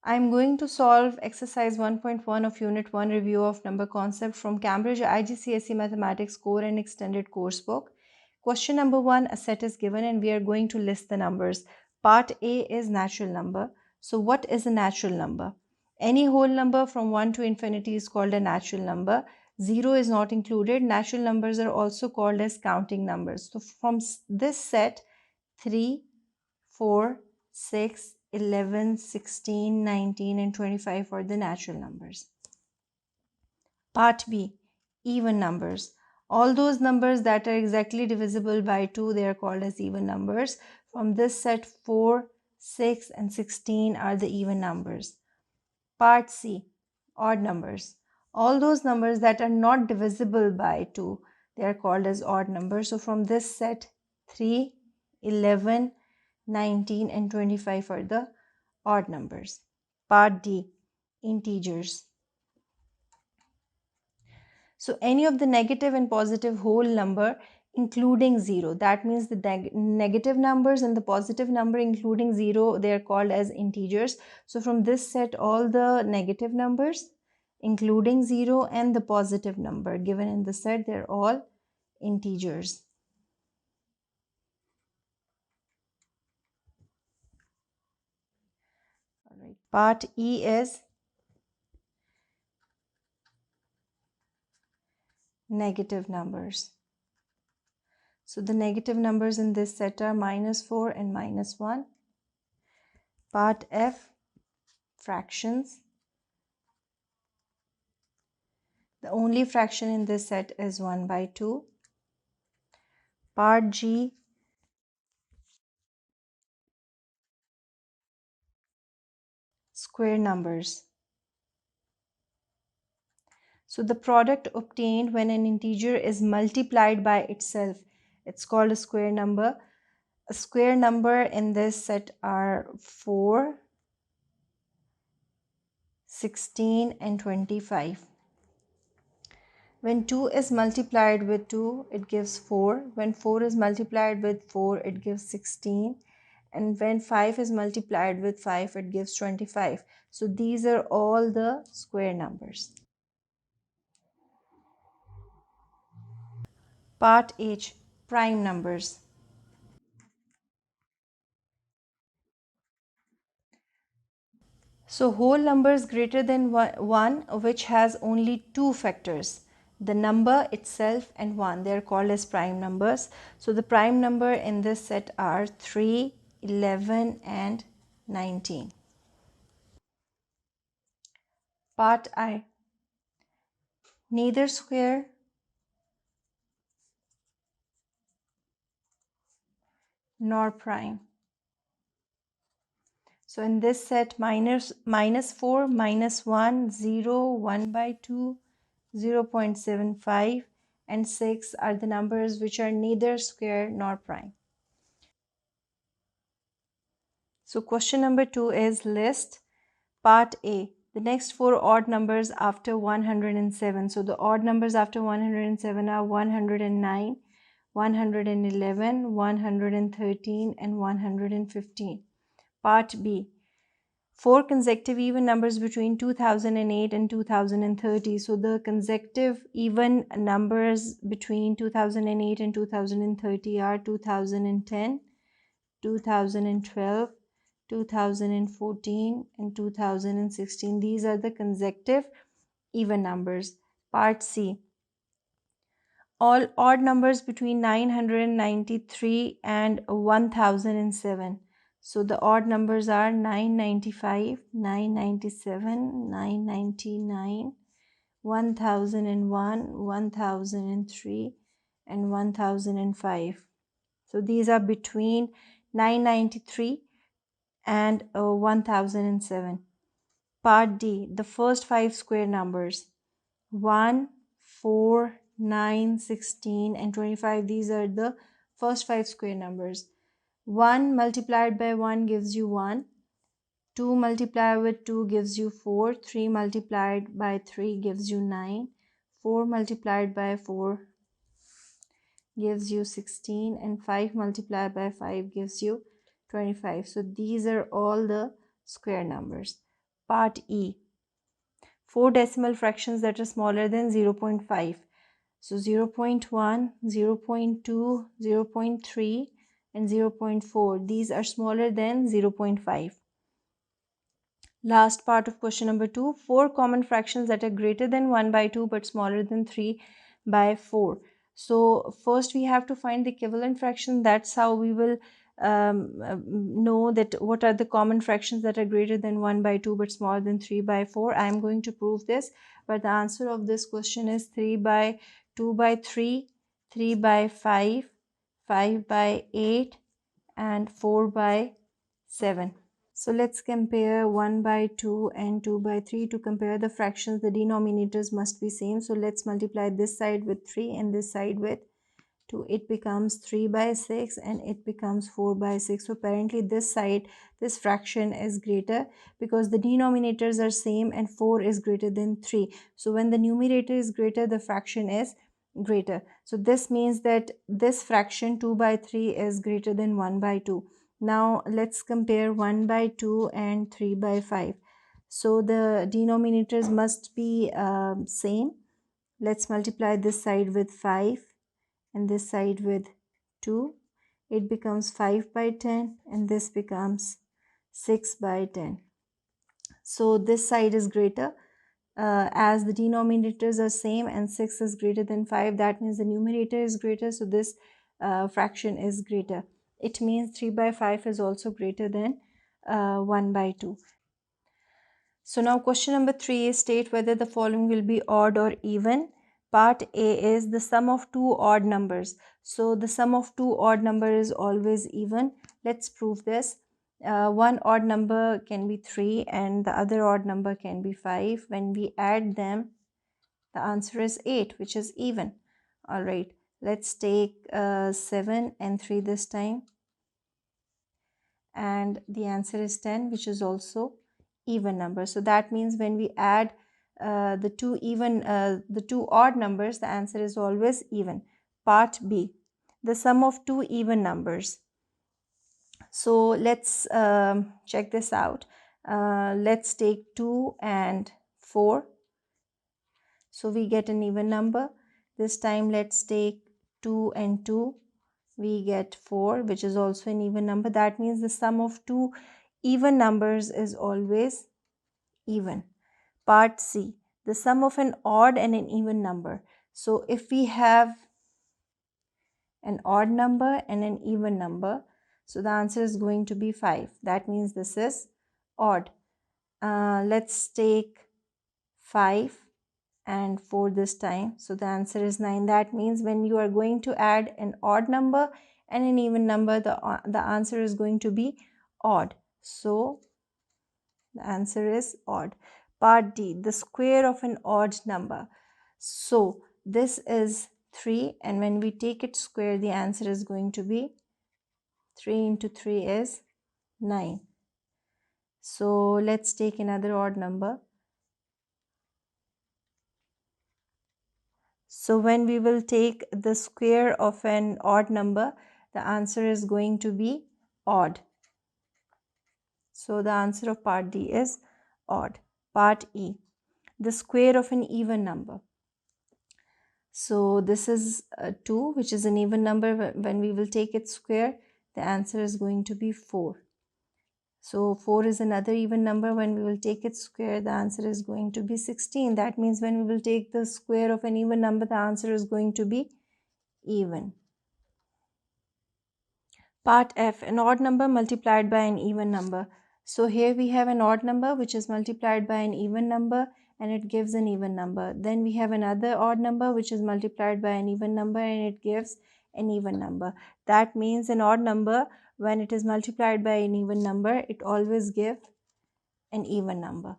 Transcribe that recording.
I'm going to solve exercise 1.1 of Unit 1 review of number concept from Cambridge IGCSE Mathematics Core and Extended Coursebook. Question number 1, a set is given and we are going to list the numbers. Part A is natural number. So what is a natural number? Any whole number from 1 to infinity is called a natural number. 0 is not included. Natural numbers are also called as counting numbers. So from this set, 3, 4, 6, 11, 16, 19 and 25 are the natural numbers. Part B, even numbers. All those numbers that are exactly divisible by 2, they are called as even numbers. From this set, 4, 6 and 16 are the even numbers. Part C, odd numbers. All those numbers that are not divisible by 2, they are called as odd numbers. So from this set, 3, 11, 19 and 25 are the odd numbers. Part D, integers. So any of the negative and positive whole number including 0. That means the negative numbers and the positive number including 0, they are called as integers. So from this set, all the negative numbers including 0 and the positive number given in the set, they're all integers. All right. Part E is negative numbers. So the negative numbers in this set are -4 and -1. Part F, fractions. The only fraction in this set is 1/2. Part G, square numbers. So the product obtained when an integer is multiplied by itself, it's called a square number. A square number in this set are 4, 16 and 25. When 2 is multiplied with 2, it gives 4. When 4 is multiplied with 4, it gives 16. And when 5 is multiplied with 5, it gives 25. So these are all the square numbers. Part H, prime numbers. So whole numbers greater than 1 which has only 2 factors, the number itself and 1, they are called as prime numbers. So the prime number in this set are 3, 11 and 19. Part I, neither square nor prime. So in this set, -4, -1, 0, 1/2, 0.75 and 6 are the numbers which are neither square nor prime. So question number 2 is list. Part A, the next 4 odd numbers after 107. So the odd numbers after 107 are 109, 111, 113 and 115. Part B, 4 consecutive even numbers between 2008 and 2030. So the consecutive even numbers between 2008 and 2030 are 2010, 2012, 2014 and 2016. These are the consecutive even numbers. Part C, all odd numbers between 993 and 1007. So the odd numbers are 995, 997, 999, 1001, 1003 and 1005. So these are between 993 and 1007. Part D, the first 5 square numbers 1, 4, 9, 16 and 25. These are the first 5 square numbers. 1 multiplied by 1 gives you 1. 2 multiplied with 2 gives you 4. 3 multiplied by 3 gives you 9. 4 multiplied by 4 gives you 16 and 5 multiplied by 5 gives you 25. So these are all the square numbers. Part E. 4 decimal fractions that are smaller than 0.5. So 0.1, 0.2, 0.3 and 0.4. These are smaller than 0.5. Last part of question number 2. 4 common fractions that are greater than 1 by 2 but smaller than 3 by 4. So first we have to find the equivalent fraction. That's how we will know that what are the common fractions that are greater than 1 by 2 but smaller than 3 by 4. I am going to prove this, but the answer of this question is 3 by 2 by 3, 3 by 5, 5 by 8 and 4 by 7. So let's compare 1 by 2 and 2 by 3. To compare the fractions, the denominators must be same. So let's multiply this side with 3 and this side with 2. It becomes 3 by 6 and it becomes 4 by 6. So apparently this side, this fraction is greater because the denominators are same and 4 is greater than 3. So when the numerator is greater, the fraction is greater. So this means that this fraction 2 by 3 is greater than 1 by 2. Now let's compare 1 by 2 and 3 by 5. So the denominators must be same. Let's multiply this side with 5 and this side with 2. It becomes 5 by 10 and this becomes 6 by 10. So this side is greater as the denominators are same and 6 is greater than 5. That means the numerator is greater, so this fraction is greater. It means 3 by 5 is also greater than 1 by 2. So now question number 3 is state whether the following will be odd or even. Part A is the sum of two odd numbers. So the sum of two odd numbers is always even. Let's prove this. One odd number can be 3 and the other odd number can be 5. When we add them, the answer is 8, which is even. Alright, let's take 7 and 3 this time. And the answer is 10, which is also even number. So that means when we add the two odd numbers, the answer is always even. Part B, the sum of two even numbers. So let's check this out. Let's take 2 and 4. So we get an even number. This time let's take 2 and 2. We get 4, which is also an even number. That means the sum of two even numbers is always even. Part C, the sum of an odd and an even number. So if we have an odd number and an even number, so the answer is going to be 5. That means this is odd. Let's take 5 and 4 this time. So the answer is 9. That means when you are going to add an odd number and an even number, the answer is going to be odd. So the answer is odd. Part D, the square of an odd number. So this is 3 and when we take it square, the answer is going to be 3 into 3 is 9. So let's take another odd number. So when we will take the square of an odd number, the answer is going to be odd. So the answer of part D is odd. Part E, the square of an even number. So this is 2, which is an even number. When we will take its square, the answer is going to be 4. So 4 is another even number. When we will take its square, the answer is going to be 16. That means when we will take the square of an even number, the answer is going to be even. Part F, an odd number multiplied by an even number. So here we have an odd number which is multiplied by an even number and it gives an even number. Then we have another odd number which is multiplied by an even number and it gives an even number. That means an odd number, when it is multiplied by an even number, it always gives an even number.